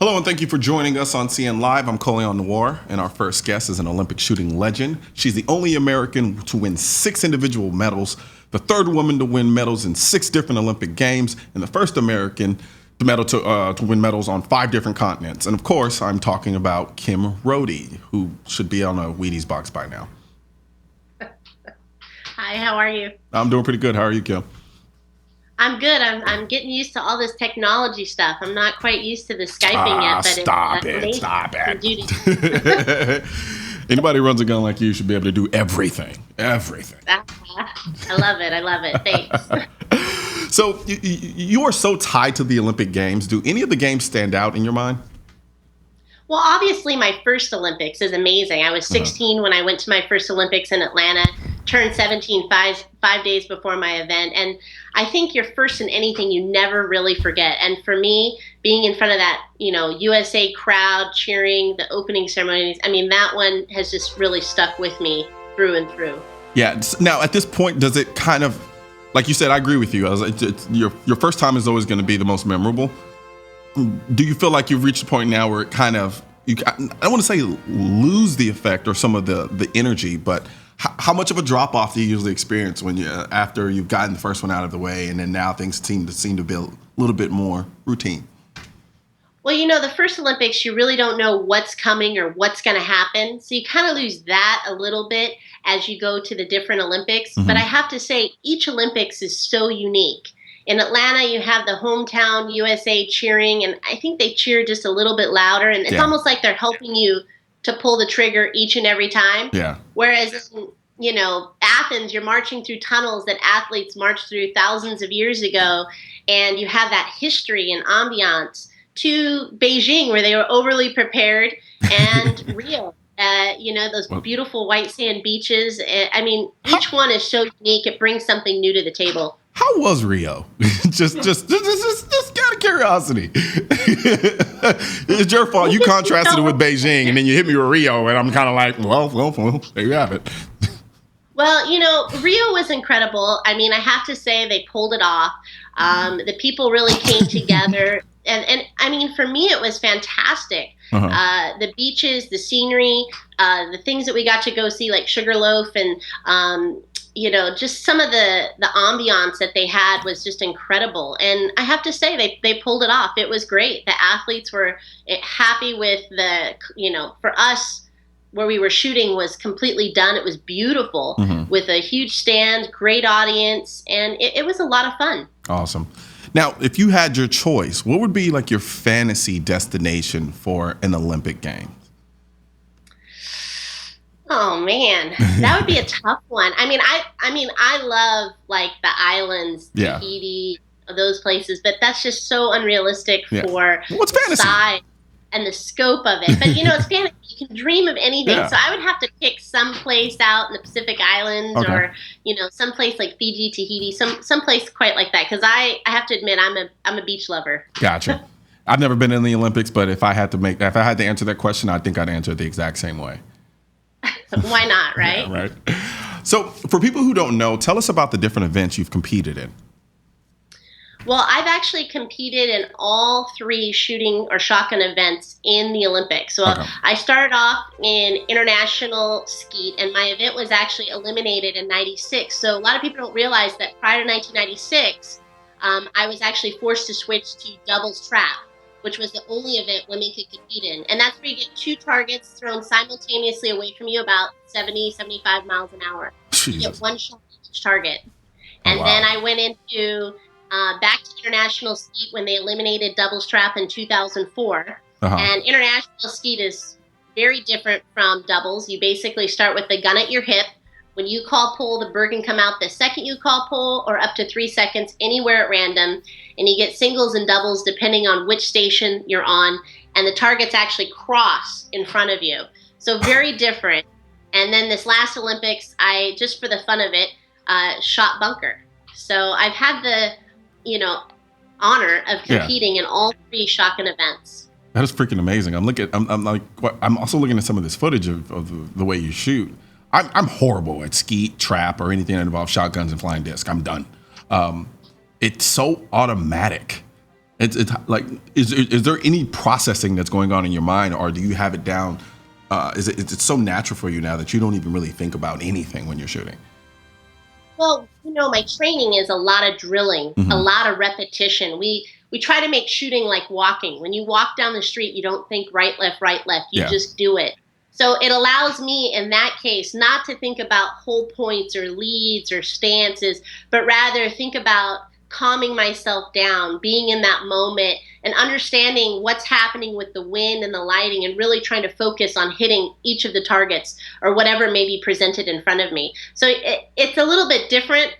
Hello and thank you for joining us on CN Live. I'm Colion, and our first guest is an Olympic shooting legend. She's the only American to win 6 individual medals, the third woman to win medals in 6 different Olympic games, and the first American to win medals on 5 different continents. And of course, I'm talking about Kim Rhode, who should be on a Wheaties box by now. Hi, how are you? I'm doing pretty good. How are you, Kim? I'm good. I'm getting used to all this technology stuff. I'm not quite used to the Skyping yet, but Stop it. Anybody who runs a gun like you should be able to do everything. I love it. Thanks. So you are so tied to the Olympic Games. Do any of the games stand out in your mind? Well, obviously, my first Olympics is amazing. I was 16 when I went to my first Olympics in Atlanta, turned 17 five days before my event. And I think you're first in anything you never really forget. And for me, being in front of that, USA crowd cheering, the opening ceremonies, that one has just really stuck with me through and through. Yeah. Now, at this point, does it kind of, like you said, I agree with you. Your first time is always going to be the most memorable. Do you feel like you've reached a point now where it kind of, I don't want to say lose the effect or some of the energy, but how much of a drop off do you usually experience when after you've gotten the first one out of the way, and then now things seem to be a little bit more routine? Well, the first Olympics, you really don't know what's coming or what's going to happen. So you kind of lose that a little bit as you go to the different Olympics. Mm-hmm. But I have to say, each Olympics is so unique. In Atlanta, you have the hometown USA cheering, and I think they cheer just a little bit louder. And it's almost like they're helping you to pull the trigger each and every time. Yeah. Whereas in, Athens, you're marching through tunnels that athletes marched through thousands of years ago, and you have that history and ambiance. To Beijing, where they were overly prepared, and Rio, those beautiful white sand beaches. Each one is so unique. It brings something new to the table. How was Rio? just out of curiosity. It's your fault. You contrasted it with Beijing, and then you hit me with Rio, and I'm kind of like, well, there you have it. Well, Rio was incredible. I have to say they pulled it off. The people really came together. And for me, it was fantastic. Uh-huh. The beaches, the scenery, the things that we got to go see, like Sugarloaf, and just some of the ambiance that they had was just incredible. And I have to say, they pulled it off. It was great. The athletes were happy with for us, where we were shooting was completely done. It was beautiful with a huge stand, great audience, and it was a lot of fun. Awesome. Now, if you had your choice, what would be like your fantasy destination for an Olympic Games? Oh man, that would be a tough one. I love like the islands, Tahiti, those places, but that's just so unrealistic for what's fantasy? The size and the scope of it. But it's fantasy. You can dream of anything. Yeah. So I would have to pick some place out in the Pacific Islands, or some place like Fiji, Tahiti, some place quite like that. Because I have to admit, I'm a beach lover. Gotcha. I've never been in the Olympics, but if I had to answer that question, I think I'd answer it the exact same way. Why not, right? Yeah, right. So for people who don't know, tell us about the different events you've competed in. Well, I've actually competed in all 3 shooting or shotgun events in the Olympics. So I started off in international skeet, and my event was actually eliminated in 96. So a lot of people don't realize that prior to 1996, I was actually forced to switch to doubles trap, which was the only event women could compete in. And that's where you get 2 targets thrown simultaneously away from you about 70, 75 miles an hour. Jesus. You get 1 shot at each target. And then I went into back to international skeet when they eliminated doubles trap in 2004. And international skeet is very different from doubles. You basically start with the gun at your hip. When you call pull, the bird can come out the second you call pull, or up to 3 seconds, anywhere at random. And you get singles and doubles depending on which station you're on. And the targets actually cross in front of you. So very different. And then this last Olympics, I, just for the fun of it, shot bunker. So I've had the honor of competing in all 3 shotgun events. That is freaking amazing. I'm also looking at some of this footage of the way you shoot. I'm horrible at skeet, trap, or anything that involves shotguns and flying disc. I'm done. It's so automatic. It's like, is there any processing that's going on in your mind, or do you have it down? Is it's so natural for you now that you don't even really think about anything when you're shooting? Well, my training is a lot of drilling, a lot of repetition. We try to make shooting like walking. When you walk down the street, you don't think right, left, right, left. You just do it. So it allows me in that case not to think about whole points or leads or stances, but rather think about calming myself down, being in that moment and understanding what's happening with the wind and the lighting, and really trying to focus on hitting each of the targets or whatever may be presented in front of me. So it's a little bit different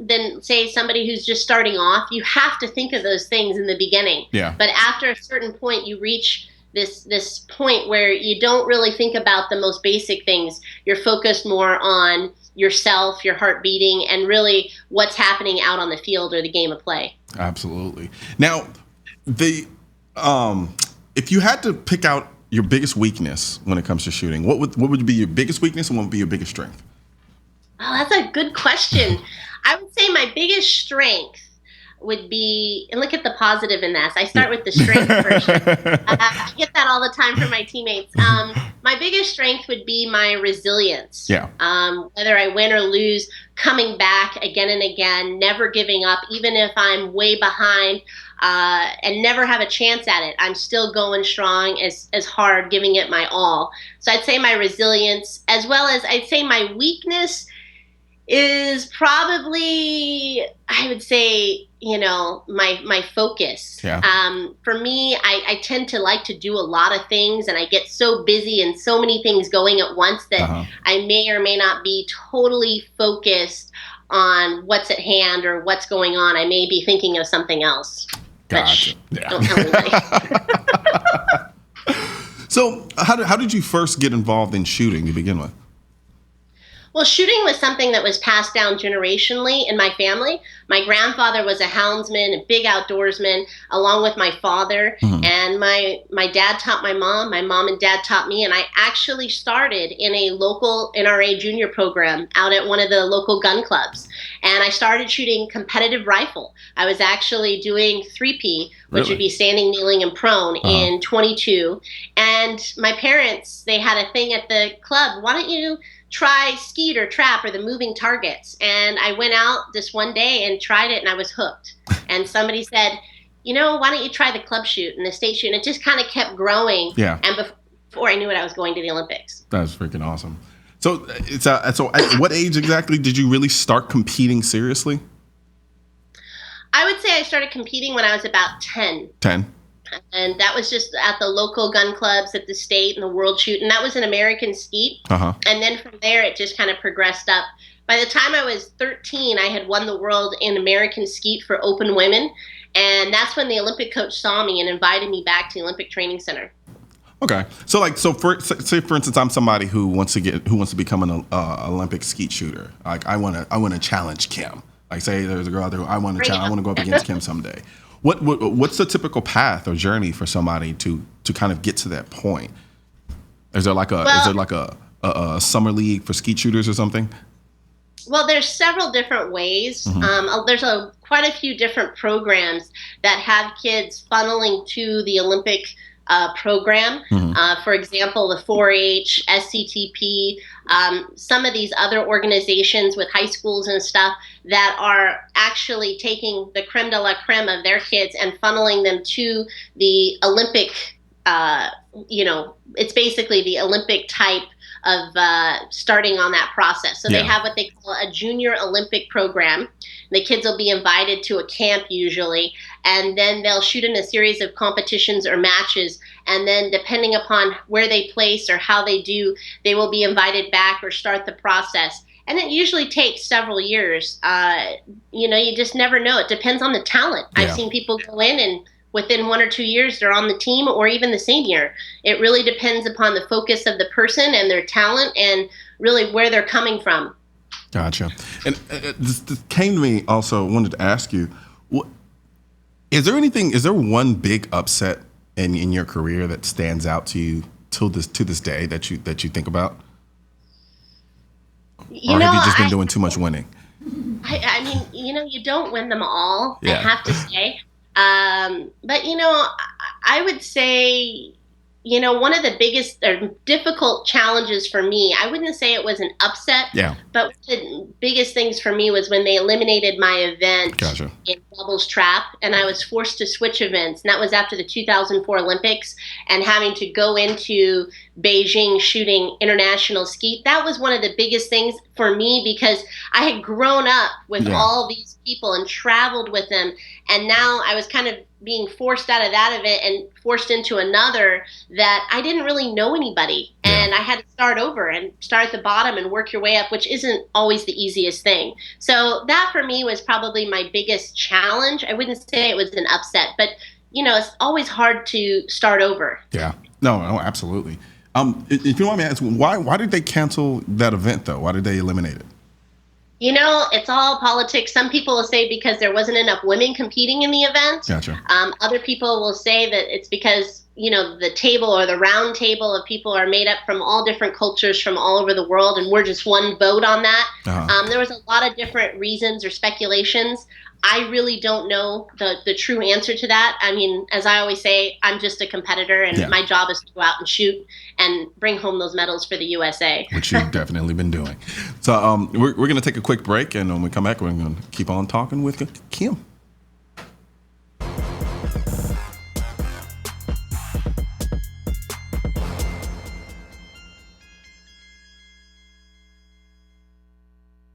than, say, somebody who's just starting off. You have to think of those things in the beginning. Yeah. But after a certain point, you reach this point where you don't really think about the most basic things. You're focused more on yourself, your heart beating, and really what's happening out on the field or the game of play. Absolutely. Now, if you had to pick out your biggest weakness when it comes to shooting, what would be your biggest weakness and what would be your biggest strength? Oh, that's a good question. I would say my biggest strength would be, and look at the positive in this. I start with the strength first. I get that all the time from my teammates. My biggest strength would be my resilience. Yeah. Whether I win or lose, coming back again and again, never giving up, even if I'm way behind, and never have a chance at it. I'm still going strong as hard, giving it my all. So I'd say my resilience, as well as I'd say my weakness is probably, I would say, my focus. Yeah. For me, I tend to like to do a lot of things, and I get so busy and so many things going at once that I may or may not be totally focused on what's at hand or what's going on. I may be thinking of something else. Gotcha. Yeah. Don't tell anybody. So how did you first get involved in shooting to begin with? Well, shooting was something that was passed down generationally in my family. My grandfather was a houndsman, a big outdoorsman, along with my father. And my dad taught my mom and dad taught me. And I actually started in a local NRA junior program out at one of the local gun clubs. And I started shooting competitive rifle. I was actually doing 3P, which would be standing, kneeling, and prone in 22. And my parents, they had a thing at the club. Why don't you try skeet or trap or the moving targets? And I went out this one day and tried it, and I was hooked. And somebody said, why don't you try the club shoot and the state shoot? And it just kind of kept growing. Yeah. And before I knew it, I was going to the Olympics. That's freaking awesome. So so at what age exactly did you really start competing seriously? I would say I started competing when I was about 10. 10. And that was just at the local gun clubs, at the state and the world shoot. And that was an American skeet. And then from there, it just kind of progressed up. By the time I was 13, I had won the world in American skeet for open women. And that's when the Olympic coach saw me and invited me back to the Olympic Training Center. Okay. So for instance, I'm somebody who wants to become an Olympic skeet shooter. Like I want to challenge Kim. Like say there's a girl out there who I want to challenge. I want to go up against Kim someday. What's the typical path or journey for somebody to kind of get to that point? Is there like a summer league for skeet shooters or something? Well, there's several different ways. There's quite a few different programs that have kids funneling to the Olympic program. For example, the 4-H, SCTP, some of these other organizations with high schools and stuff that are actually taking the creme de la creme of their kids and funneling them to the Olympic, it's basically the Olympic type of starting on that process. So they have what they call a junior Olympic program. The kids will be invited to a camp usually, and then they'll shoot in a series of competitions or matches. And then depending upon where they place or how they do, they will be invited back or start the process. And it usually takes several years. You just never know. It depends on the talent. I've seen people go in and within 1 or 2 years, they're on the team or even the same year. It really depends upon the focus of the person and their talent and really where they're coming from. Gotcha. And this came to me also, wanted to ask you, is there one big upset in your career that stands out to you to this day that you think about? Or have you just been doing too much winning? I mean, you don't win them all, I have to say. But I would say, one of the biggest or difficult challenges for me, I wouldn't say it was an upset, Yeah. but the biggest things for me was when they eliminated my event Gotcha. in doubles trap, and I was forced to switch events. And that was after the 2004 Olympics and having to go into Beijing shooting international skeet. That was one of the biggest things for me because I had grown up with all these people and traveled with them. And now I was kind of being forced out of that event and forced into another that I didn't really know anybody. And I had to start over and start at the bottom and work your way up, which isn't always the easiest thing. So that for me was probably my biggest challenge. I wouldn't say it was an upset, but it's always hard to start over. Yeah. No, absolutely. If you don't mind me asking, why did they cancel that event though? Why did they eliminate it? It's all politics. Some people will say because there wasn't enough women competing in the event. Gotcha. Other people will say that it's because, the table or the round table of people are made up from all different cultures from all over the world, and we're just one vote on that. There was a lot of different reasons or speculations. I really don't know the true answer to that. I mean, as I always say, I'm just a competitor, and my job is to go out and shoot and bring home those medals for the USA. Which you've definitely been doing. So we're going to take a quick break, and when we come back, we're going to keep on talking with Kim.